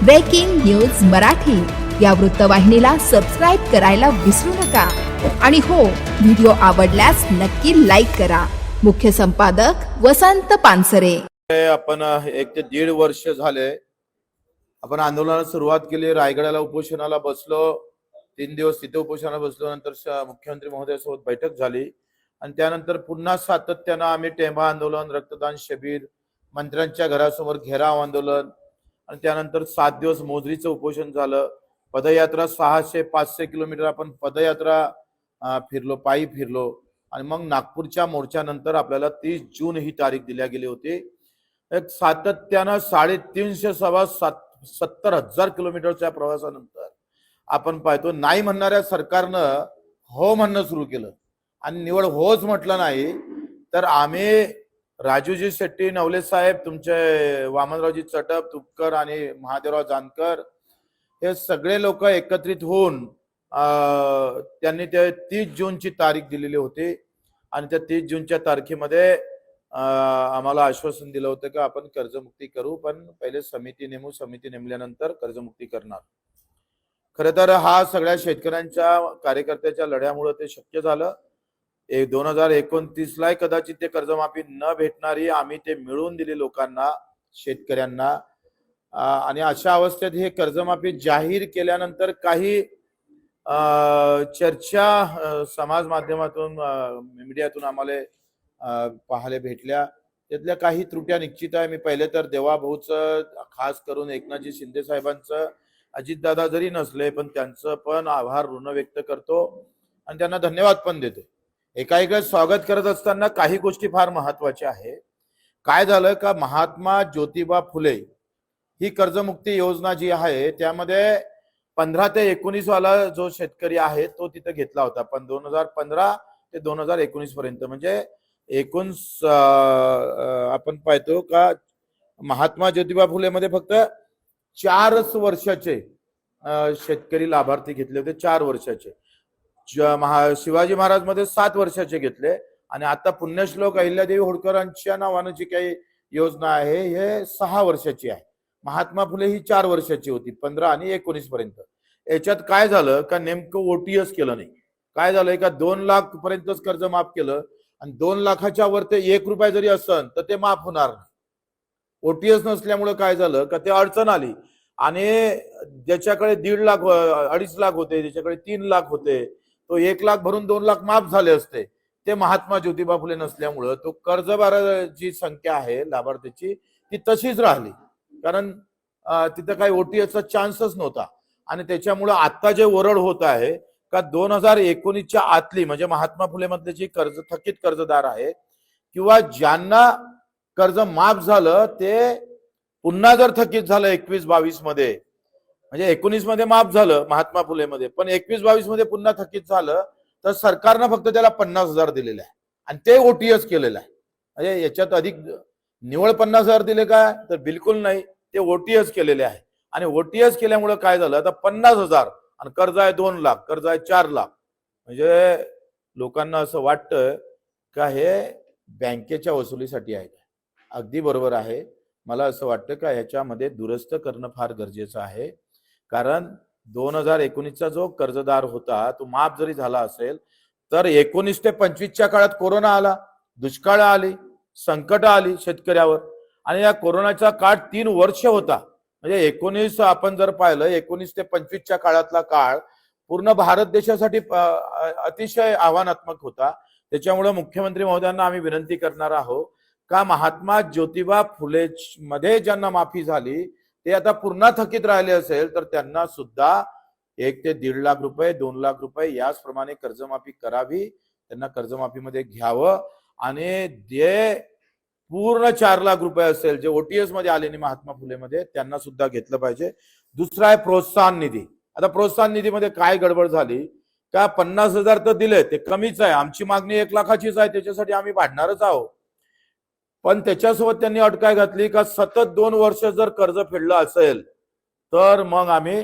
Breaking news Marathi या वृत्तवाहिनीला subscribe करायला विसरू नका आणि हो, व्हिडिओ आवडल्यास नक्की लाईक करा. मुख्य संपादक वसंत पानसरे. आपण 1 ते 1.5 वर्ष झाले आपण आंदोलनाला सुरुवात केली. रायगडाला उपोषणाला बसलो, 3 दिवस तिथे उपोषणाला बसलो. नंतर मुख्यमंत्री महोदयासोबत बैठक झाली आणि त्यानंतर पुन्हा सातत्यानं आम्ही टेंभा आंदोलन, रक्तदान शिबिर, मंत्र्यांच्या घरासमोर घेराव आंदोलन आणि त्यानंतर 7 दिवस मोजरीचं उपोषण झालं. पदयात्रा 600-500 किलोमीटर आपण पदयात्रा फिरलो, पायी फिरलो आणि मग नागपूरच्या मोर्चानंतर आपल्याला 30 जून ही तारीख दिल्या गेली होती. एक सातत्यानं 350-70,000 किलोमीटरच्या प्रवासानंतर आपण पाहतो नाही म्हणणाऱ्या सरकारनं हो म्हणणं सुरू केलं आणि निवड होच म्हटलं नाही तर आम्ही राजूजी शेट्टी, नवले साहेब, तुमचे वामनरावजी चटप, तुपकर आणि महादेवराव जानकर हे सगळे लोक एकत्रित होऊन त्यांनी ते 30 जूनची तारीख दिलेली होती आणि त्या 30 जूनच्या तारखेमध्ये आम्हाला आश्वासन दिलं होतं की आपण कर्जमुक्ती करू, पण पहिले समिती नेमू, समिती नेमल्यानंतर कर्जमुक्ती करणार. खरं तर हा सगळ्या शेतकऱ्यांच्या कार्यकर्त्याच्या लढ्यामुळे ते शक्य झालं. 2029ला कदाचित ते कर्जमाफी न भेटणारी आम्ही ते मिळवून दिली लोकांना, शेतकऱ्यांना. आणि अशा अवस्थेत हे कर्जमाफी जाहीर केल्यानंतर काही चर्चा समाज माध्यमातून, मीडियातून आम्हाला पाहायला भेटल्या. त्यातल्या काही त्रुट्या निश्चित आहे. मी पहिले तर देवाभाऊचं, खास करून एकनाथजी शिंदे साहेबांचं, अजितदादा जरी नसले पण त्यांचं पण आभार ऋण व्यक्त करतो आणि त्यांना धन्यवाद पण देतो. एकाएका स्वागत करत असताना काही गोष्टी फार महत्वाच्या आहे. काय झालं का महात्मा ज्योतिबा फुले ही कर्जमुक्ती योजना जी आहे त्यामध्ये 15 ते 19 वाला जो शेतकरी आहे तो तिथे घेतला होता. पण 2015 ते 2019 पर्यंत म्हणजे एकूण आपण पाहतो का महात्मा ज्योतिबा फुले मध्ये फक्त 4 वर्षाचे शेतकरी लाभार्थी घेतले होते. 4 वर्षाचे. शिवाजी महाराज मध्ये 7 वर्षाचे घेतले आणि आता पुण्यश्लोक अहिल्यादेवी होळकरांच्या नावानं जी काही योजना आहे हे 6 वर्षाची आहे. महात्मा फुले ही 4 वर्षाची होती, 15 आणि 19 पर्यंत. याच्यात काय झालं का नेमकं ओटीएस केलं नाही. काय झालंय का 2 लाख पर्यंतच कर्ज माफ केलं आणि 2 लाखाच्या वर ते 1 रुपया जरी असन तर ते माफ होणार नाही. ओटीएस नसल्यामुळे काय झालं का ते अडचण आली आणि ज्याच्याकडे 1.5 लाख 2.5 लाख होते, ज्याच्याकडे 3 लाख होते, तो 1 लाख भरून 2 लाख माफ झाले असते. ते महात्मा ज्योतिबा फुले नसल्यामुळं तो कर्जबाराची संख्या आहे लाभार्थीची ती तशीच राहिली, कारण तिथं काही ओटीएसचा चान्सच नव्हता. आणि त्याच्यामुळं आता जे ओरड होत आहे का 2019च्या आतली म्हणजे महात्मा फुले मधले जी थकीत कर्जदार आहे किंवा ज्यांना कर्ज माफ झालं ते पुन्हा जर थकीत झालं 21-22 मध्ये, म्हणजे 19 मध्ये माफ झालं महात्मा फुले मध्ये, पण 21-22 मध्ये पुन्हा थकीत झालं तर सरकारनं फक्त त्याला 50,000 दिलेले आहे आणि ते ओटीएस केलेलं आहे. म्हणजे याच्यात अधिक निवळ 50,000 दिले का तर बिलकुल नाही, ते ओटीएस केलेले आहे. आणि ओटीएस केल्यामुळे काय झालं आता 50,000 आणि कर्ज आहे 2 लाख, कर्ज आहे 4 लाख. म्हणजे लोकांना असं वाटतं का हे बँकेच्या वसुलीसाठी आहे. अगदी बरोबर आहे. मला असं वाटतं का ह्याच्यामध्ये दुरुस्त करणं फार गरजेचं आहे, कारण 2019चा जो कर्जदार होता तो माफ जरी झाला असेल तर 19 ते 25च्या काळात कोरोना आला, दुष्काळ आली, संकट आली शेतकऱ्यावर आणि या कोरोनाचा काळ 3 वर्ष होता. म्हणजे 19 आपण जर पाहिलं 19 ते 25च्या काळातला काळ पूर्ण भारत देशासाठी अतिशय आव्हानात्मक होता. त्याच्यामुळे मुख्यमंत्री महोदयांना आम्ही विनंती करणार आहोत का महात्मा ज्योतिबा फुले मध्ये ज्यांना माफी झाली ते आता पुन्हा थकीत राहिले असेल तर त्यांना सुद्धा 1 ते 1.5 लाख रुपये, 2 लाख रुपये याचप्रमाणे कर्जमाफी करावी. त्यांना कर्जमाफीमध्ये घ्यावं आणि जे पूर्ण 4 लाख रुपये असेल जे ओटीएस मध्ये आले नाही महात्मा फुले मध्ये त्यांना सुद्धा घेतलं पाहिजे. दुसरा आहे प्रोत्साहन निधी. आता प्रोत्साहन निधीमध्ये काय गडबड झाली का 50,000 तर दिले ते कमीच आहे. आमची मागणी 1 लाखाचीच आहे, त्याच्यासाठी आम्ही भांडणारच आहोत. पण त्याच्यासोबत त्यांनी अट काय घातली का सतत 2 वर्ष जर कर्ज फेडलं असेल तर मग आम्ही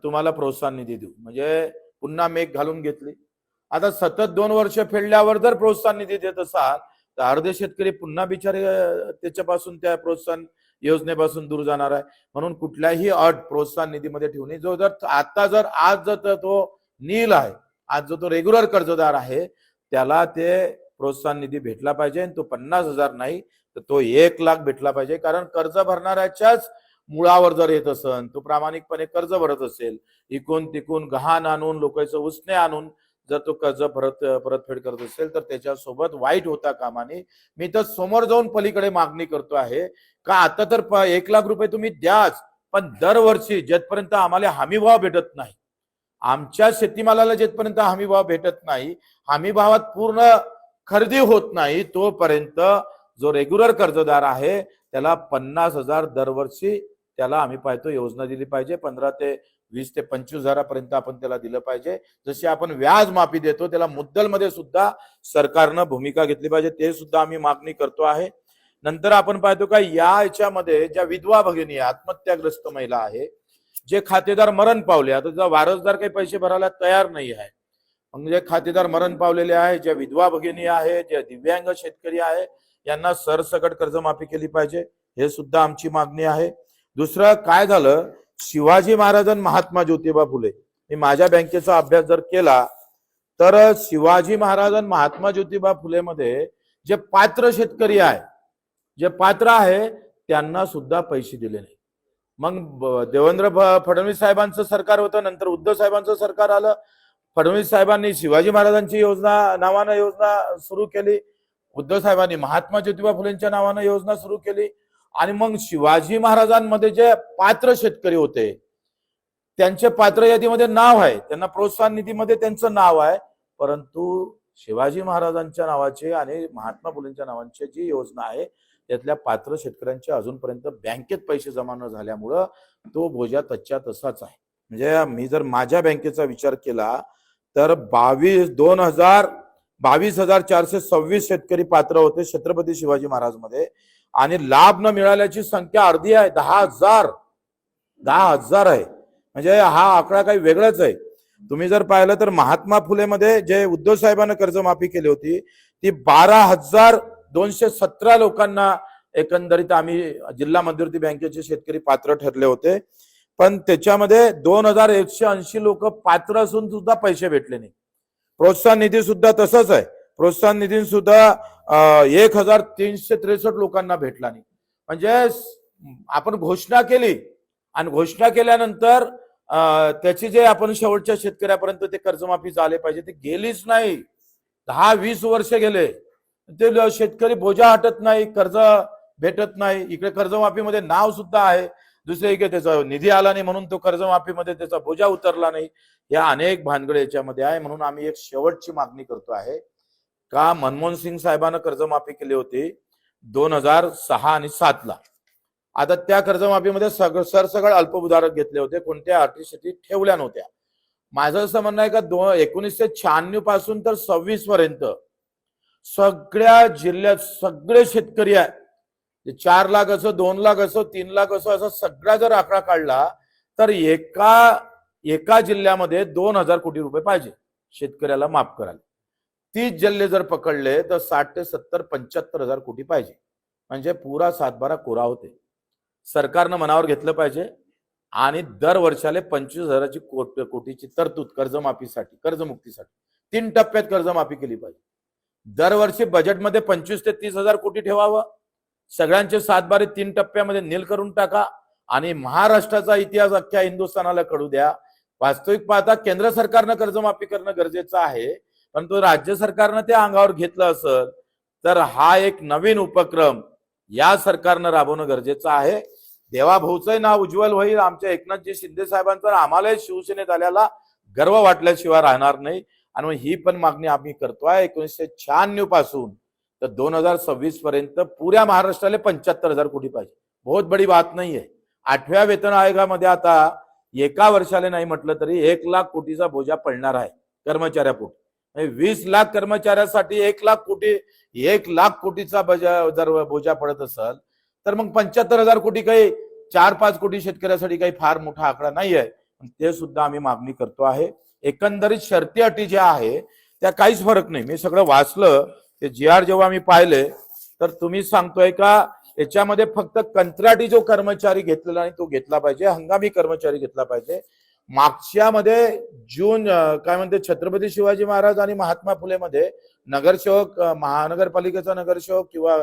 तुम्हाला प्रोत्साहन निधी देऊ. म्हणजे पुन्हा मेघ घालून घेतली. आता सतत 2 वर्ष फेडल्यावर जर प्रोत्साहन निधी देत असाल तर अर्धे शेतकरी पुन्हा बिचारे त्याच्यापासून त्या प्रोत्साहन योजनेपासून दूर जाणार आहे. म्हणून कुठल्याही अट प्रोत्साहन निधीमध्ये ठेवू नये. जो जर आता जर आज जर तो नील आहे, आज जो तो रेग्युलर कर्जदार आहे, त्याला ते प्रोत्साहन निधी भेटला पाहिजे. आणि तो 50,000 नाही तर तो 1,00,000 भेटला पाहिजे. कारण कर्ज भरणाऱ्याच्याच मुळावर जर येत असेल, तो प्रामाणिकपणे कर्ज भरत असेल, इकून तिकून गहाण आणून लोकांचं उसने आणून जर तो कर्ज परतफेड करत असेल, तर त्याच्यासोबत वाईट होता कामा नये. मी तर समोर जाऊन पलीकडे मागणी करतो आहे का आता तर 1,00,000 रुपये तुम्ही द्याच, पण दरवर्षी जेथपर्यंत आम्हाला हमी भाव भेटत नाही, आमच्या शेतीमालाला जेथपर्यंत हमी भाव भेटत नाही, हमी भावात पूर्ण खरेदी होत नाही, तोपर्यंत जो रेग्युलर कर्जदार आहे त्याला 50,000 दरवर्षी त्याला आम्ही पाहतो योजना दिली पाहिजे. 15 ते 20 ते 25,000पर्यंत आपण त्याला दिलं पाहिजे. जशी आपण व्याज माफी देतो त्याला मुद्दलमध्ये सुद्धा सरकारनं भूमिका घेतली पाहिजे, ते सुद्धा आम्ही मागणी करतो आहे. नंतर आपण पाहतो का याच्यामध्ये ज्या विधवा भगिनी आत्महत्याग्रस्त महिला आहे, जे खातेदार मरण पावले, आता जर वारसदार काही पैसे भरायला तयार नाही आहे, म्हणजे खातेदार मरण पावलेले आहे, ज्या विधवा भगिनी आहे, ज्या दिव्यांग शेतकरी आहे, यांना सरसकट कर्जमाफी केली पाहिजे, हे सुद्धा आमची मागणी आहे. दुसरं काय झालं, शिवाजी महाराज आणि महात्मा ज्योतिबा फुले, मी माझ्या बँकेचा अभ्यास जर केला तर शिवाजी महाराज आणि महात्मा ज्योतिबा फुले मध्ये जे पात्र शेतकरी आहे, जे पात्र आहे, त्यांना सुद्धा पैसे दिले नाही. मग देवेंद्र फडणवीस साहेबांचं सरकार होतं, नंतर उद्धव साहेबांचं सरकार आलं. फडणवीस साहेबांनी शिवाजी महाराजांची योजना नावानं योजना सुरू केली, उद्धव साहेबांनी महात्मा ज्योतिबा फुलेंच्या नावानं योजना सुरू केली. आणि मग शिवाजी महाराजांमध्ये जे पात्र शेतकरी होते त्यांचे पात्र यादीमध्ये नाव आहे, त्यांना प्रोत्साहन निधीमध्ये त्यांचं नाव आहे, परंतु शिवाजी महाराजांच्या नावाचे आणि महात्मा फुलेंच्या नावांची जी योजना आहे त्यातल्या पात्र शेतकऱ्यांचे अजूनपर्यंत बँकेत पैसे जमा न झाल्यामुळं तो बोजा तच्च्या तसाच आहे. म्हणजे मी जर माझ्या बँकेचा विचार केला तर 22,426 शेतकरी पात्र होते छत्रपती शिवाजी महाराज मध्ये, आणि लाभ न मिळाल्याची संख्या अर्धी आहे, 10,000 आहे. म्हणजे हा आकडा काही वेगळाच आहे. तुम्ही जर पाहिलं तर महात्मा फुले मध्ये जे उद्धव साहेबांना कर्जमाफी केली होती ती 12,217 लोकांना एकंदरीत आम्ही जिल्हा मध्यवर्ती बँकेचे शेतकरी पात्र ठरले होते, पण त्याच्यामध्ये 2,180 लोक पात्र असून सुद्धा पैसे भेटले नाही. प्रोत्साहन निधी सुद्धा तसंच आहे, प्रोत्साहन निधी सुद्धा 1,363 लोकांना भेटला नाही. म्हणजे आपण घोषणा केली आणि घोषणा केल्यानंतर त्याची जे आपण शेवटच्या शेतकऱ्यापर्यंत ते कर्जमाफी झाले पाहिजे ते गेलीच नाही. 10-20 वर्ष गेले, ते शेतकरी बोजा हटत नाही, कर्ज भेटत नाही. इकडे कर्जमाफीमध्ये नाव सुद्धा आहे, दुसरीकडे त्याचा निधी आला नाही म्हणून तो कर्जमाफीमध्ये त्याचा बोजा उतरला नाही. या अनेक भानगड याच्यामध्ये आहे. म्हणून आम्ही एक शेवटची मागणी करतो आहे का मनमोहन सिंग साहेबांना कर्जमाफी केली होती 2006 आणि 7 ला. आता त्या कर्जमाफीमध्ये सरसकट अल्पभूधारक घेतले होते, कोणत्या अटी ठेवल्या नव्हत्या. माझं असं म्हणणं आहे का 1996 पासून तर 26 पर्यंत सगळ्या जिल्ह्यात सगळे शेतकरी आहे, 4 लाख असो, 2 लाख असो, 3 लाख असो, असा सगळा जर आकडा काढला तर एका जिल्ह्यामध्ये 2,000 कोटी रुपये पाहिजे शेतकऱ्याला माफ करायला. 30 जिल्हे जर पकडले तर 60 ते 70 75,000 कोटी पाहिजे. म्हणजे पुरा 7-12 कोरा होते. सरकारनं मनावर घेतलं पाहिजे आणि दर वर्षाले 25,000 कोटीची तरतूद कर्जमाफीसाठी, कर्जमुक्तीसाठी 3 टप्प्यात कर्जमाफी केली पाहिजे. दरवर्षी बजेटमध्ये 25 ते 30,000 कोटी ठेवावं, सगळ्यांचे 7-12 3 टप्प्यामध्ये नील करून टाका आणि महाराष्ट्राचा इतिहास अख्ख्या हिंदुस्थानाला कळू द्या. वास्तविक पाहता केंद्र सरकारनं कर्जमाफी करणं गरजेचं आहे, परंतु राज्य सरकारनं ते अंगावर घेतलं असेल तर हा एक नवीन उपक्रम या सरकारनं राबवणं गरजेचं आहे. देवाभाऊचंही नाव उज्ज्वल होईल, आमच्या एकनाथजी शिंदे साहेबांचा, आम्हालाही शिवसेनेत आल्याला गर्व वाटल्याशिवाय राहणार नाही. आणि मग ही पण मागणी आम्ही करतोय 1996 पासून तर 2026 पर्यंत पुऱ्या महाराष्ट्राला 75,000 कोटी पाहिजे. बहुत बडी बात नाही आहे. 8व्या वेतन आयोगामध्ये आता एका वर्षाला नाही म्हटलं तरी 1,00,000 कोटीचा बोजा पडणार आहे कर्मचाऱ्यापोटी. 20 लाख कर्मचाऱ्यासाठी 1,00,000 कोटीचा जर बोजा पडत असेल तर मग 75,000 कोटी काही 4-5 कोटी शेतकऱ्यासाठी काही फार मोठा आकडा नाही आहे. ते सुद्धा आम्ही मागणी करतो आहे. एकंदरीत शर्ती अटी ज्या आहे त्या काहीच फरक नाही. मी सगळं वाचलं ते GR जेव्हा मी पाहिले तर तुम्ही सांगतोय का याच्यामध्ये फक्त कंत्राटी जो कर्मचारी घेतलेला नाही तो घेतला पाहिजे, हंगामी कर्मचारी घेतला पाहिजे. मागच्या मध्ये जून काय म्हणते छत्रपती शिवाजी महाराज आणि महात्मा फुले मध्ये नगरसेवक, महानगरपालिकेचा नगरसेवक किंवा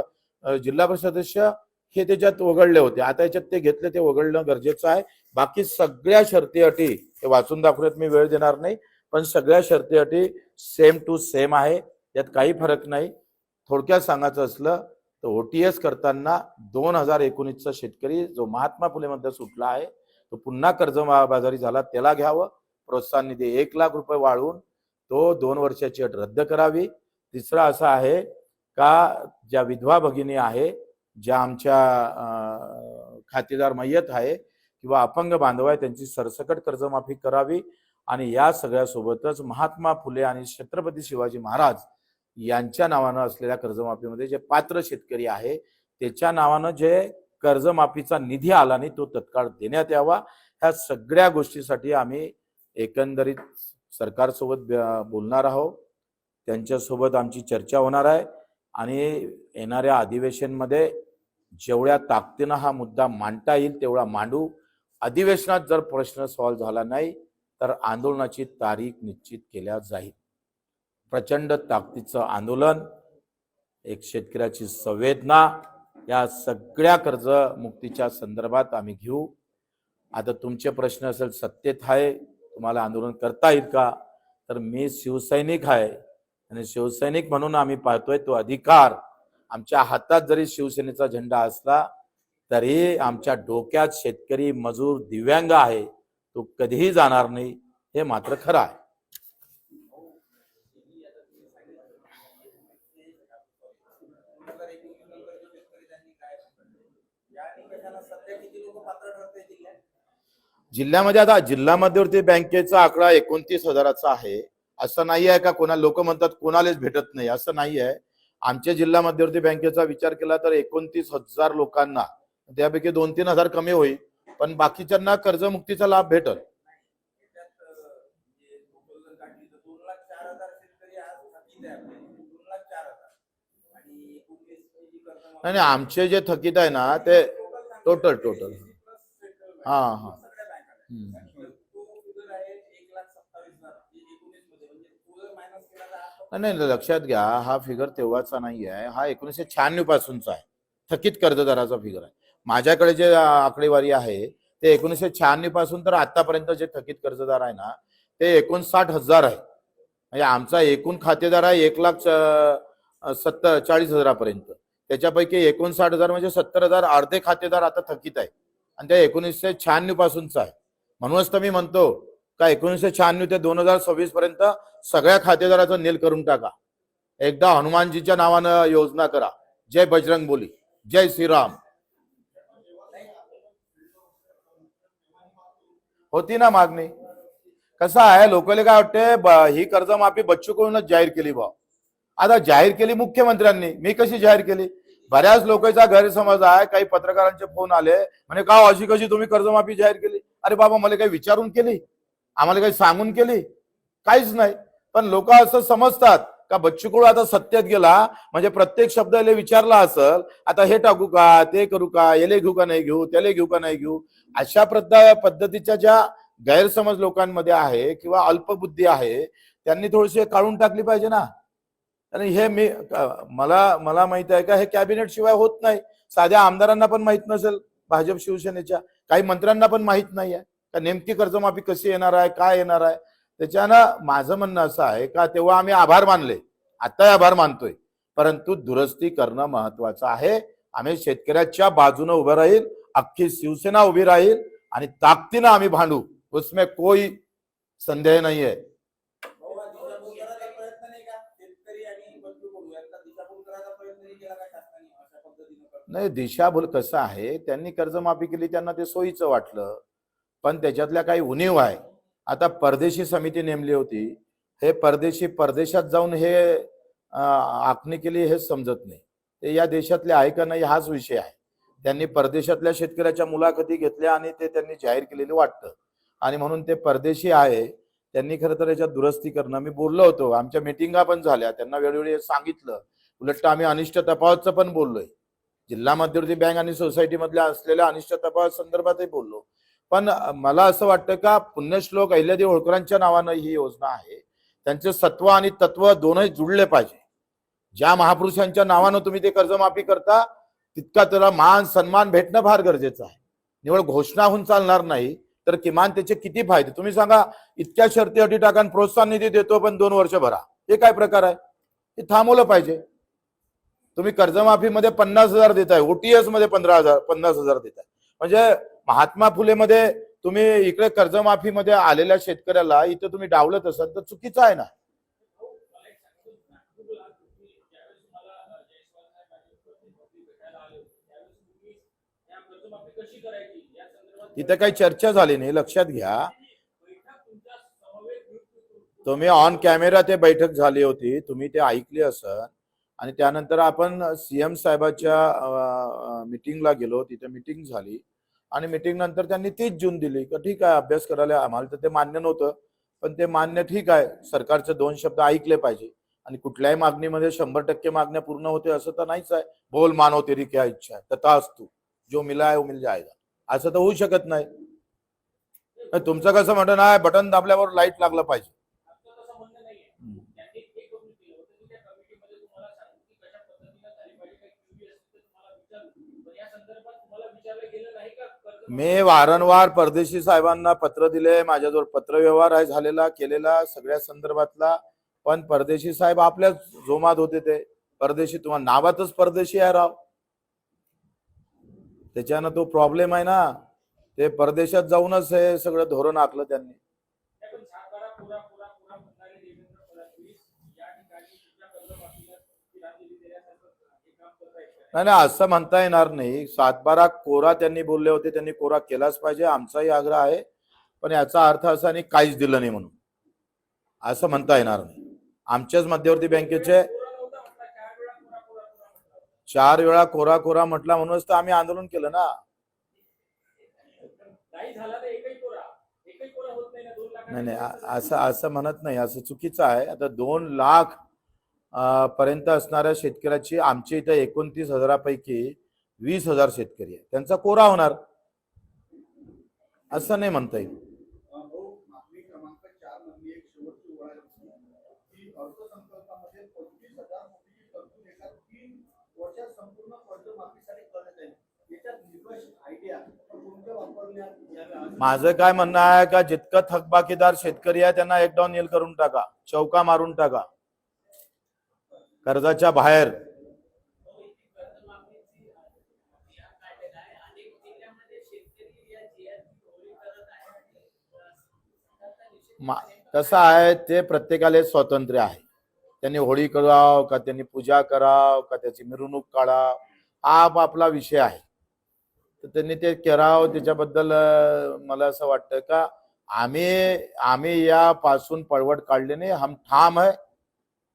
जिल्हा परिषद सदस्य हे त्याच्यात वगळले होते. आता याच्यात ते घेतले, ते वगळणं गरजेचं आहे. बाकी सगळ्या शर्ती अटी हे वाचून दाखवण्यात मी वेळ देणार नाही, पण सगळ्या शर्ती अटी सेम टू सेम आहे, यात काही फरक नाही. थोडक्यात सांगायचं असलं तर ओटीएस करताना 2019चा शेतकरी जो महात्मा फुले मध्ये सुटला आहे तो पुन्हा कर्जबाजारी झाला, त्याला घ्यावं. प्रोत्साहन निधी 1 लाख रुपये वाढवून तो 2 वर्षाची अट रद्द करावी. तिसरा असा आहे का ज्या विधवा भगिनी आहे, ज्या आमच्या खातेदार मय्यत आहे किंवा अपंग बांधव आहे, त्यांची सरसकट कर्जमाफी करावी. आणि या सगळ्यासोबतच महात्मा फुले आणि छत्रपती शिवाजी महाराज यांच्या नावानं असलेल्या कर्जमाफीमध्ये जे पात्र शेतकरी आहे त्याच्या नावानं जे कर्जमाफीचा निधी आला नाही तो तत्काळ देण्यात यावा. ह्या सगळ्या गोष्टीसाठी आम्ही एकंदरीत सरकारसोबत बोलणार आहोत, त्यांच्यासोबत आमची चर्चा होणार आहे आणि येणाऱ्या अधिवेशनमध्ये जेवढ्या ताकदीनं हा मुद्दा मांडता येईल तेवढा मांडू. अधिवेशनात जर प्रश्न सॉल्व्ह झाला नाही तर आंदोलनाची तारीख निश्चित केल्या जाईल. प्रचंड ताकदीचं आंदोलन, एक शेतकऱ्याची संवेदना, या सगळ्या कर्जमुक्तीच्या संदर्भात आम्ही घेऊ. आता तुमचे प्रश्न असेल सत्तेत आहे तुम्हाला आंदोलन करता येईल का, तर मी शिवसैनिक आहे आणि शिवसैनिक म्हणून आम्ही पाहतोय तो अधिकार आमच्या हातात जरी शिवसेनेचा झेंडा असला तरी आमच्या डोक्यात शेतकरी, मजूर, दिव्यांग आहे तो कधीही जाणार नाही, हे मात्र खरं आहे. जिल्ह्यामध्ये आता जिल्हा मध्यवर्ती बँकेचा आकडा 29,000चा आहे. असं नाही आहे का कोणा लोक म्हणतात कोणालाच भेटत नाही, असं नाही आहे. आमच्या जिल्हा मध्यवर्ती बँकेचा विचार केला तर 29,000 लोकांना, त्यापैकी 2-3 हजार कमी होईल, पण बाकीच्यांना कर्जमुक्तीचा लाभ भेटल. नाही, आमचे जे थकीत आहे ना ते टोटल हा हा नाही, लक्षात घ्या हा फिगर तेव्हाचा नाही आहे, हा 1996 पासूनचा आहे. थकीत कर्जदाराचा फिगर आहे. माझ्याकडे जे आकडेवारी आहे ते 1996 पासून तर आतापर्यंत जे थकीत कर्जदार आहे ना ते 59,000 आहे. म्हणजे आमचा एकूण खातेदार आहे 1,40,000पर्यंत. त्याच्यापैकी 59,000 म्हणजे 70,000 अर्धे खातेदार आता थकीत आहे आणि ते 1996 पासूनचा आहे. म्हणूनच तर मी म्हणतो का 1996 ते 2026 पर्यंत सगळ्या खातेदाराचं नील करून टाका. एकदा हनुमानजीच्या नावानं योजना करा. जय बजरंग बोली, जय श्रीराम. होती ना मागणी. कसं आहे लोकांना काय वाटते ही कर्जमाफी बच्चू कडूनच जाहीर केली बा. आता जाहीर केली मुख्यमंत्र्यांनी, मी कशी जाहीर केली. बऱ्याच लोकांचा गैरसमज आहे. काही पत्रकारांचे फोन आले म्हणे का अशी कशी तुम्ही कर्जमाफी जाहीर केली. अरे बाबा मला काही विचारून केली, आम्हाला काही सांगून केली, काहीच नाही. पण लोक असं समजतात का बच्चू कडू आता सत्तेत गेला म्हणजे प्रत्येक शब्दाला विचारला असेल आता हे टाकू का, ते करू का, याले घेऊ का नाही घेऊ, त्याला घेऊ का नाही घेऊ. अशा पद्धतीच्या ज्या गैरसमज लोकांमध्ये आहे किंवा अल्पबुद्धी आहे त्यांनी थोडीशी काढून टाकली पाहिजे ना. आणि हे मला माहित आहे का हे कॅबिनेट शिवाय होत नाही. साध्या आमदारांना पण माहित नसेल, भाजप शिवसेनेच्या काही मंत्र्यांना पण माहित नाही आहे का नेमकी कर्जमाफी कशी येणार आहे, काय येणार आहे. त्याच्यानं माझं म्हणणं असं आहे का तेव्हा आम्ही आभार मानले, आता आभार मानतोय, परंतु दुरुस्ती करणं महत्वाचं आहे. आम्ही शेतकऱ्याच्या बाजूने उभं राहील, अख्खी शिवसेना उभी राहील आणि ताकदीनं आम्ही भांडू, उसमें कोई संदेह नहीं है. नाही, दिशाभूल कसं आहे त्यांनी कर्जमाफी केली, त्यांना ते सोयीचं वाटलं, पण त्याच्यातल्या काही उणीव आहे. आता परदेशी समिती नेमली होती, हे परदेशी परदेशात जाऊन हे आखणी केली हे समजत नाही. ते या देशातले आहे का नाही हाच विषय आहे. त्यांनी परदेशातल्या शेतकऱ्याच्या मुलाखती घेतल्या आणि ते त्यांनी जाहीर केलेलं वाटतं आणि म्हणून ते परदेशी आहे. त्यांनी खरं तर याच्यात दुरुस्ती करणं, मी बोललो होतो, आमच्या मिटिंगा पण झाल्या, त्यांना वेळोवेळी सांगितलं. उलट आम्ही अनिष्ट तफावतचं पण बोललोय. जिल्हा मध्यवर्ती बँक आणि सोसायटीमधल्या असलेल्या अनिष्ट तपास संदर्भातही बोललो. पण मला असं वाटतं का पुण्यश्लोक अहिल्यादेवी होळकरांच्या नावानं ही योजना आहे, त्यांचे सत्व आणि तत्व दोनही जुळले पाहिजे. ज्या महापुरुषांच्या नावानं तुम्ही ते कर्जमाफी करता तितका त्याला मान सन्मान भेटणं फार गरजेचं आहे. निवळ घोषणा होऊन चालणार नाही, तर किमान त्याचे किती फायदे तुम्ही सांगा. इतक्या शर्ती अटी टाका आणि प्रोत्साहन निधी देतो पण 2 वर्ष भरा, हे काय प्रकार आहे? हे थांबवलं पाहिजे. तुम्ही कर्जमाफीमध्ये 50,000 देताय, ओटीएस मध्ये 50,000 देताय. म्हणजे महात्मा फुले मध्ये तुम्ही इकडे कर्जमाफीमध्ये आलेल्या शेतकऱ्याला इथं तुम्ही डावलत असाल तर चुकीचं आहे ना. तिथे काही चर्चा झाली नाही, लक्षात घ्या. तुम्ही ऑन कॅमेरा ते बैठक झाली होती, तुम्ही ते ऐकली असेल. आणि त्यानंतर आपण सीएम साहेबाच्या मीटिंगला गेलो, तिथे मीटिंग झाली आणि मीटिंग नंतर त्यांनी 30 जून दिली. तर ठीक आहे, अभ्यास करायला आम्हाला तर ते मान्य नव्हतं, पण ते मान्य ठीक आहे. सरकारचे 2 शब्द ऐकले पाहिजे आणि कुठल्याही मागणीमध्ये 100% मागण्या पूर्ण होते असं तर नाहीच आहे. बोल मानो तेरी क्या इच्छा है तथास्तु, जो मिला है वो मिल जाएगा, असं तर होऊ शकत नाही. तुमचं कसं म्हणणं आहे, बटन दाबल्यावर लाईट लागलं पाहिजे. मी वारंवार परदेशी साहेबांना पत्र दिले, माझ्याजवळ पत्रव्यवहार आहे झालेला केलेला सगळ्या संदर्भातला. पण परदेशी साहेब आपल्याच जोमात होते. ते परदेशी तुम्हाला नावातच परदेशी आहे राव, त्याच्यानं तो प्रॉब्लेम आहे ना. ते परदेशात जाऊनच हे सगळं धोरण आखलं त्यांनी. नाही असं म्हणता येणार नाही. 7/12 कोरा त्यांनी बोलले होते, त्यांनी कोरा केलाच पाहिजे, आमचाही आग्रह आहे. पण याचा अर्थ असा नाही काहीच दिलं नाही म्हणून असं म्हणता येणार नाही. आमच्याच मध्यवर्ती बँकेचे 4 वेळा कोरा कोरा म्हटला म्हणूनच तर आम्ही आंदोलन केलं ना. नाही असं म्हणत नाही, असं चुकीचं आहे. आता 2 लाख पर्यंत असणाऱ्या शेतकऱ्याची आमच्या इथं 29,000पैकी 20,000 शेतकरी आहे, त्यांचा कोरा होणार असं नाही म्हणता येईल. माझं काय म्हणणं आहे का जितकं थकबाकीदार शेतकरी आहे त्यांना एक डाऊन नील करून टाका, चौका मारून टाका कर्जाच्या बाहेर. कसं आहे ते प्रत्येकाला स्वातंत्र्य आहे. त्यांनी होळी कराव का त्यांनी पूजा कराव का त्याची मिरवणूक काढाव हा आपला विषय आहे. तर त्यांनी ते करावं, त्याच्याबद्दल मला असं वाटतं का आम्ही यापासून पळवट काढले नाही. हम ठाम है,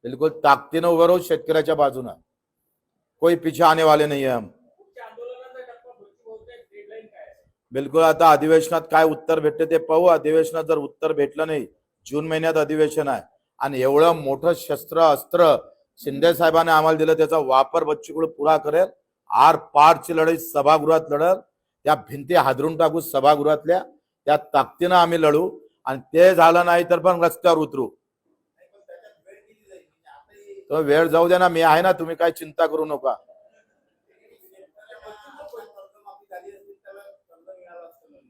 बिलकुल ताकदीनं उभं राहू शेतकऱ्याच्या बाजूने, कोई पीछे आने वाले नहीं है हम. बिलकुल. आता अधिवेशनात काय उत्तर भेटते ते पाहू. अधिवेशनात जर उत्तर भेटलं नाही, जून महिन्यात अधिवेशन आहे आणि एवढं मोठं शस्त्र अस्त्र शिंदे साहेबांनी आम्हाला दिलं, त्याचा वापर बच्चूकडे पुरा करेल. आर पारची लढाई सभागृहात लढल, त्या भिंती हादरून टाकू सभागृहातल्या, त्या ताकदीनं आम्ही लढू. आणि ते झालं नाही तर पण रस्त्यावर उतरू. तो वेळ जाऊ द्या ना, मी आहे ना, तुम्ही काय चिंता करू नका.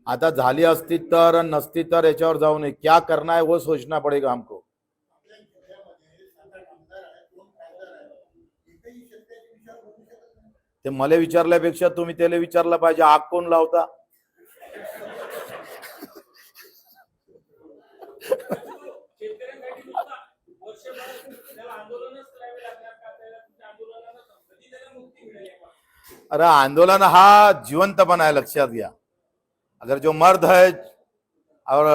आता झाली असती तर नसती तर याच्यावर जाऊ नये. क्या करना है वो सोचना पडेगा हमको. ते मला विचारल्यापेक्षा तुम्ही त्याला विचारलं पाहिजे, आग कोण लावता. अरे आंदोलन हा जीवंतपना है, लक्षात घ्या. अगर जो मर्द है और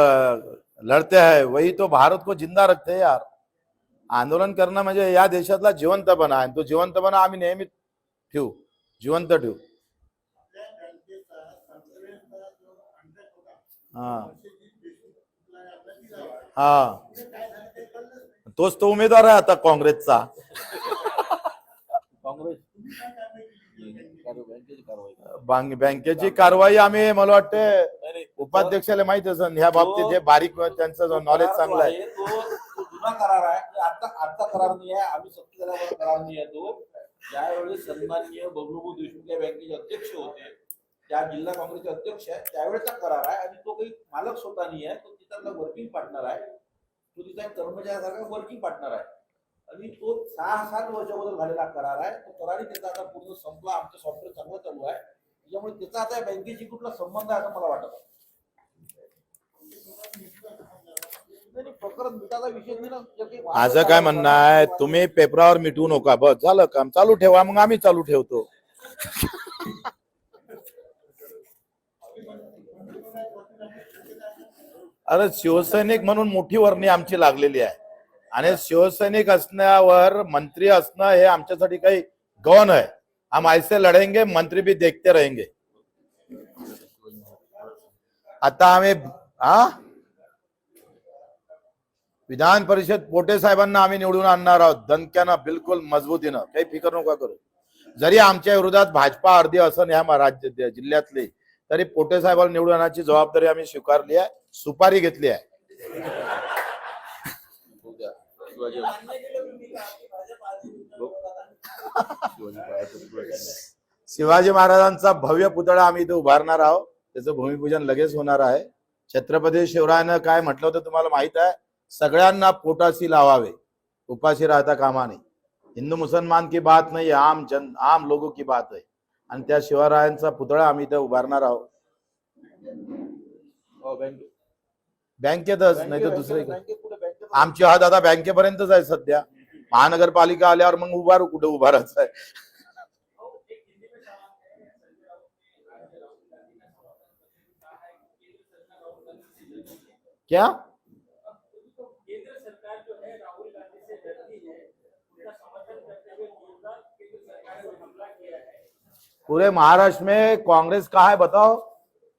लड़ते हैं वही तो भारत को जिंदा रखते हैं यार. आंदोलन करणं म्हणजे या देशातला जिवंतपणा आहे. तो जिवंतपणा आम्ही नेहमी ठेवू, जिवंत ठेवू. हा तोच तो उमेदवार आहे आता काँग्रेसचा. काँग्रेस बँकेची कारवाई आम्ही मला वाटतं नाही, नाही, उपाध्यक्षाला माहित असेल ह्या बाबतीत, हे बारीक त्यांचं नॉलेज चांगलं आहे. तो जुना करार आहे. आता करार नाही आहे, आम्ही सत्तेत आल्यावर करार नाही आहे तो. ज्यावेळी सन्माननीय बबलूभाऊ देशमुख या बँकेचे अध्यक्ष होते, त्या जिल्हा काँग्रेसचे अध्यक्ष आहे, त्यावेळेचा करार आहे. आणि तो काही मालक स्वतः नाही आहे, तो तिथला वर्किंग पार्टनर आहे. तो तिचा एक कर्मचाऱ्यासारखा वर्किंग पार्टनर आहे. आणि तो 6-7 वर्षाबद्दल झालेला करार आहे. तो करार त्याचा आता पूर्ण संपला. आमचं सॉफ्टवेअर चांगलं चालू आहे, त्यामुळे त्याचा आता बँकेशी कुठला संबंध आहे असं मला वाटत आहे. प्रकरण मिटाचा विषय नाही ना. माझं काय म्हणणं आहे, तुम्ही पेपरावर मिटवू नका, बस झालं काम. चालू ठेवा, मग आम्ही चालू ठेवतो. अरे शिवसैनिक म्हणून मोठी वर्णी आमची लागलेली आहे, आणि शिवसैनिक असण्यावर मंत्री असणं हे आमच्यासाठी काही गौण आहे. हम ऐसे लढेंगे, मंत्री भी देखते रहेंगे. आता आम्ही विधान परिषद पोटे साहेबांना आम्ही निवडून आणणार आहोत, दणक्यानं, बिलकुल मजबूतीनं, काही फिकर नका करू. जरी आमच्या विरोधात भाजपा अर्धी असन ह्या राज्य जिल्ह्यातली, तरी पोटे साहेबांना निवडून आणण्याची जबाबदारी आम्ही स्वीकारली आहे, सुपारी घेतली आहे. शिवाजी महाराजांचा भव्य पुतळा आम्ही इथे उभारणार आहोत. त्याचं भूमिपूजन लगेच होणार आहे. छत्रपती शिवरायानं काय म्हटलं होतं तुम्हाला माहित आहे, सगळ्यांना पोटाशी लावावे, उपाशी राहता कामा नये. हिंदू मुसलमान की बात नाही, आम लोगों की बात आहे. आणि त्या शिवरायांचा पुतळा आम्ही इथे उभारणार आहोत. बँकेतच, नाही तर दुसरे आमची हद आता बँकेपर्यंतच आहे सध्या. महानगरपालिका आल्यावर मग उभारू, कुठे उभारायचं आहे. क्या पूरे महाराष्ट्र में कांग्रेस कहाँ है बताओ?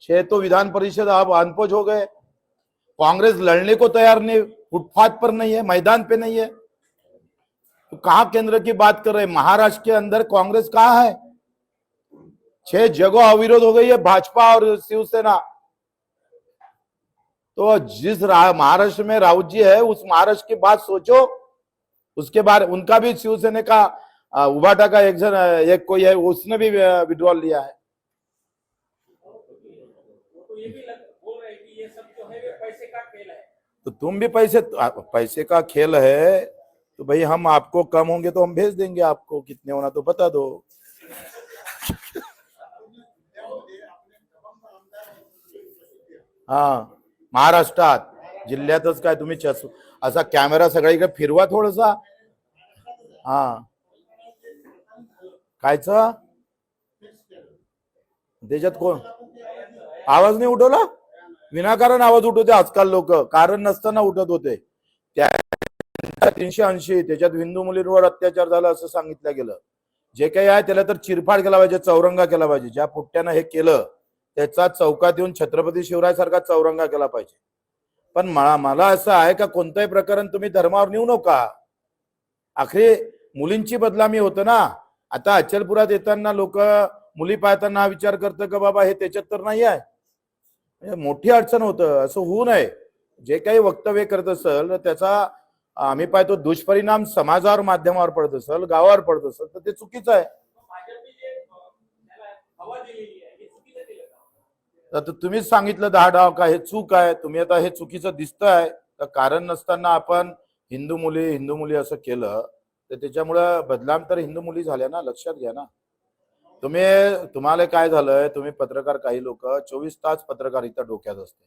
6 तो विधान परिषद अब अनपढ़ हो गए. कांग्रेस लड़ने को तैयार नहीं, फुटपाथ पर नहीं है, मैदान पे नहीं है, तो कहाँ केंद्र की बात कर रहे हैं? महाराष्ट्र के अंदर कांग्रेस कहाँ है? 6 जगह अविरोध हो गई है भाजपा और शिवसेना. तो जिस महाराष्ट्र में राउत जी है, उस महाराष्ट्र की बात सोचो. उसके बाद उनका भी शिवसेना का उबाटा का एक कोई है, उसने भी विड्रॉल लिया है. तो तुम भी पैसे का खेल है, तो भाई हम आपको कम होंगे तो हम भेज देंगे, आपको कितने होना तो बता दो. हा, महाराष्ट्रात जिल्ह्यातच काय तुम्ही असा कॅमेरा सगळीकडे फिरवा थोडासा. हा, कायच त्याच्यात कोण आवाज नाही उठवला? विनाकारण आवाज उठवते आजकाल लोक, कारण नसताना उठत होते. त्या 380 त्याच्यात हिंदू मुलींवर अत्याचार झाला असं सांगितलं गेलं. जे काही आहे त्याला तर चिरफाड केला पाहिजे, चौरंगा केला पाहिजे. ज्या पुट्ट्यानं हे केलं त्याचा चौकात येऊन छत्रपती शिवराय सारखा चौरंगा केला पाहिजे. पण मला असं आहे का, कोणतंही प्रकरण तुम्ही धर्मावर नेऊ नका. आखरी मुलींची बदनामी होतं ना. आता अचलपुरात येताना लोक मुली पाहताना विचार करतं का बाबा हे त्याच्यात तर नाही आहे, मोठी अडचण होतं. असं होऊ नये. जे काही वक्तव्य करत असेल त्याचा आम्ही पाहतो दुष्परिणाम समाजावर, माध्यमावर पडत असेल, गावावर पडत असेल, तर ते चुकीचं आहे. आता तुम्हीच सांगितलं 10 डाव का हे चूक आहे. तुम्ही आता हे चुकीचं दिसतंय. तर कारण नसताना आपण हिंदू मुली असं केलं तर त्याच्यामुळे बदनाम तर हिंदू मुली झाल्या ना, लक्षात घ्या ना. तुम्हाला काय झालंय, तुम्ही पत्रकार, काही लोक 24 तास पत्रकारिता डोक्यात असते.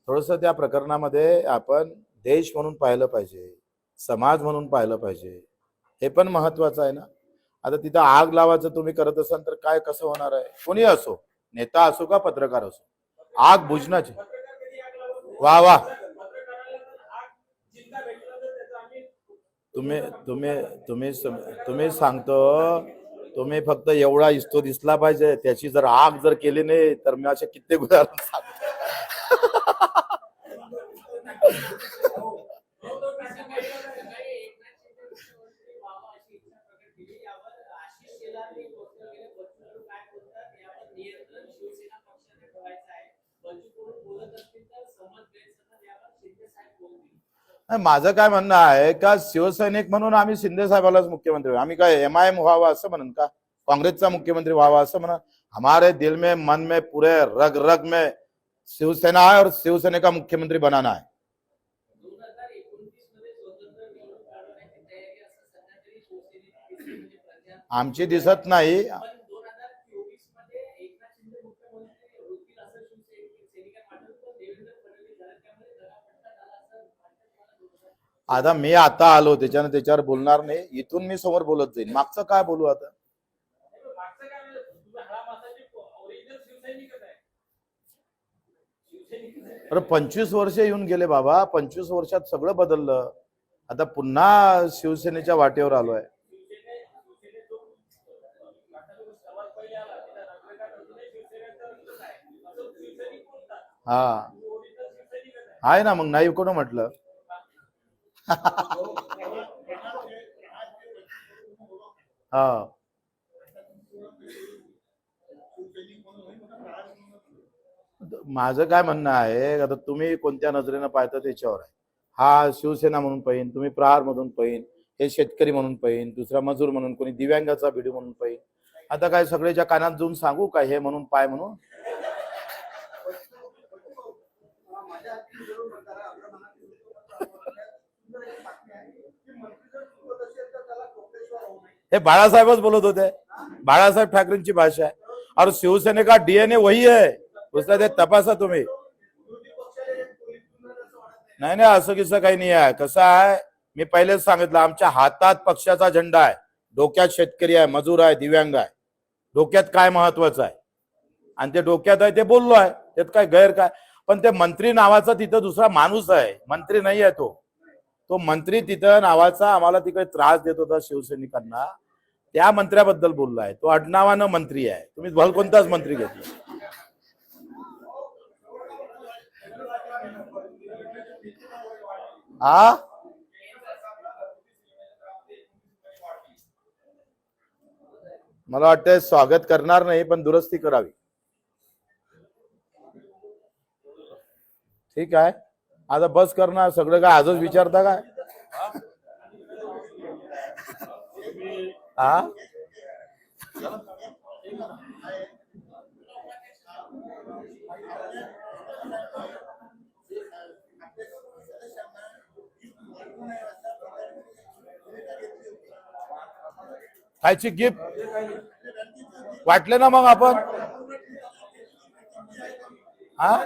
थोडस त्या प्रकरणामध्ये आपण देश म्हणून पाहिलं पाहिजे, समाज म्हणून पाहिलं पाहिजे, हे पण महत्वाचं आहे ना. आता तिथं आग लावायचं तुम्ही करत असाल तर काय कसं होणार आहे? कोणी असो, नेता असो का पत्रकार असो, आग बुझण्याची. वा वा, तुम्ही सांगतो, तुम्ही फक्त एवढा इस्तो दिसला पाहिजे, त्याची जर आग जर केली नाही तर मी असे कित्येक उदाहरण सांगतो. नाही, माझं काय म्हणणं आहे का शिवसैनिक म्हणून आम्ही शिंदे साहेबालाच मुख्यमंत्री आम्ही काय MIM व्हावा असं म्हणून का काँग्रेसचा मुख्यमंत्री व्हावा असं म्हणा हमारे दिल में मन में पूरे रग रग में शिवसेना है और शिवसेना का मुख्यमंत्री बनाना है. आमची दिसत नाही. आता मी आता आलो त्याच्यावर बोलणार नाही. इथून मी समोर बोलत जाईल. मागचं काय बोलू आता. अरे 25 वर्ष येऊन गेले बाबा. 25 वर्षात सगळं बदललं. आता पुन्हा शिवसेनेच्या वाटेवर आलोय. हा आहे ना. मग नाही कोण म्हटलं. हा माझं काय म्हणणं आहे आता तुम्ही कोणत्या नजरेनं पाहता त्याच्यावर आहे. हा शिवसेना म्हणून पाहिन, तुम्ही प्रहार मधून पाहिन, हे शेतकरी म्हणून पाहिन, दुसरा मजूर म्हणून, कोणी दिव्यांगाचा व्हिडिओ म्हणून पाहिन. आता काय सगळ्याच्या कानात जाऊन सांगू काय हे म्हणून पाय म्हणून. हे बाळासाहेबच बोलत होते. बाळासाहेब ठाकरेंची भाषा आहे. और शिवसेने का DNA वही है. दुसरं ते तपासा तुम्ही. नाही नाही असं किस्सा काही नाही आहे. कसं आहे मी पहिलेच सांगितलं आमच्या हातात पक्षाचा झेंडा आहे. डोक्यात शेतकरी आहे, मजूर आहे, दिव्यांग आहे. डोक्यात काय महत्वाचं आहे आणि ते डोक्यात आहे ते बोललो आहे. त्यात काय गैर काय. पण ते मंत्री नावाचा तिथं दुसरा माणूस आहे. मंत्री नाही आहे तो मंत्री तिथं नावाचा आम्हाला तिकडे त्रास देत होता शिवसैनिकांना. त्या मंत्र्याबद्दल बोललाय. तो आडनावानं मंत्री आहे. तुम्ही भल कोणताच मंत्री घेतला. हा मला वाटतं स्वागत करणार नाही पण दुरुस्ती करावी. ठीक आहे. आता बस करणार सगळं काय आजच विचारता काय. हा खायची गिफ्ट वाटले ना मग आपण. हा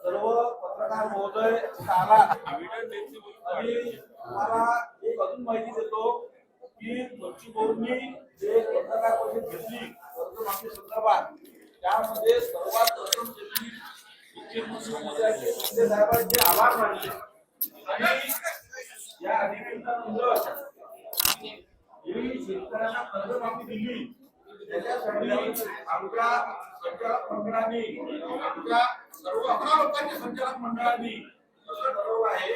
सर्व पत्रकार महोदय आला आणि तुम्हाला एक अजून माहिती देतो की बच्चूभाऊंनी जे पत्रकार परिषद घेतली कर्जमाफी संदर्भात त्यामध्ये सर्वात प्रथम त्यांनी मुख्यमंत्री महोदयाचे शिंदे साहेबांचे आभार मानले आणि या अधिवेशनानंतर जी शेतकऱ्यांना कर्जमाफी दिली त्याच्यासाठी आमच्या संचालक मंडळाने आमच्या सर्व 11 लोकांच्या संचालक मंडळाने असं ठरवलं आहे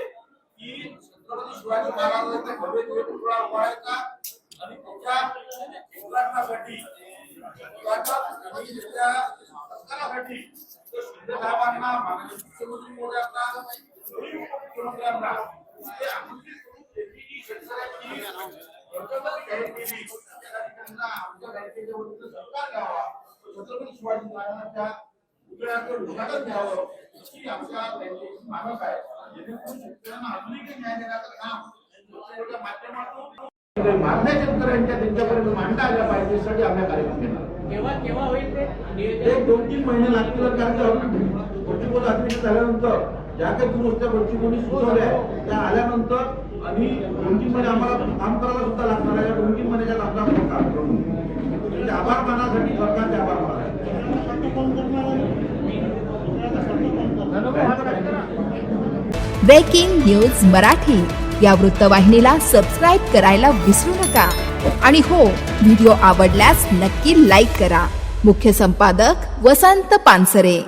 की छत्रपती शिवाजी महाराजांचा भव्य पुतळा उभारायचा आणि त्याच्या उद्घाटनासाठी शिंदे साहेबांना माननीय मुख्यमंत्री महोदयांना मुख्यमंत्र्यांना शेतकऱ्यांची कर्जमाफी जाहीर केली त्यांना आमच्या बँकेच्या वतीनं सरकार द्यावा. छत्रपती शिवाजी महाराजांच्या पुतळ्याचं उद्घाटन द्यावं अशी आमच्या बँकेची मागणी आहे. जेणेकरून शेतकऱ्यांना अजूनही न्याय देण्याचं काम लोकसेवेच्या माध्यमातून मागण्या शेतकऱ्यांच्या त्यांच्यापर्यंत मांडता आल्या पाहिजे यासाठी आम्ही कार्यक्रम केला. केव्हा होईल ते? 1-2-3 महिने लागतील. कारण बच्चूभाऊ अधिवेशन झाल्यानंतर ज्या काही दुरुस्त्या बच्चूभाऊंनी सुचवल्या त्या आल्यानंतर आणि 2-3 महिने आम्हाला काम करायला सुद्धा लागणार आहे. 2-3 महिन्याच्या लागणार काम करून आभार मानासाठी सरकारचे आभार मानायचे. ब्रेकिंग न्यूज मराठी या वृत्तवाहिनीला सबस्क्राईब करायला विसरू नका. आणि हो, व्हिडिओ आवडल्यास नक्की लाईक करा. मुख्य संपादक वसंत पानसरे.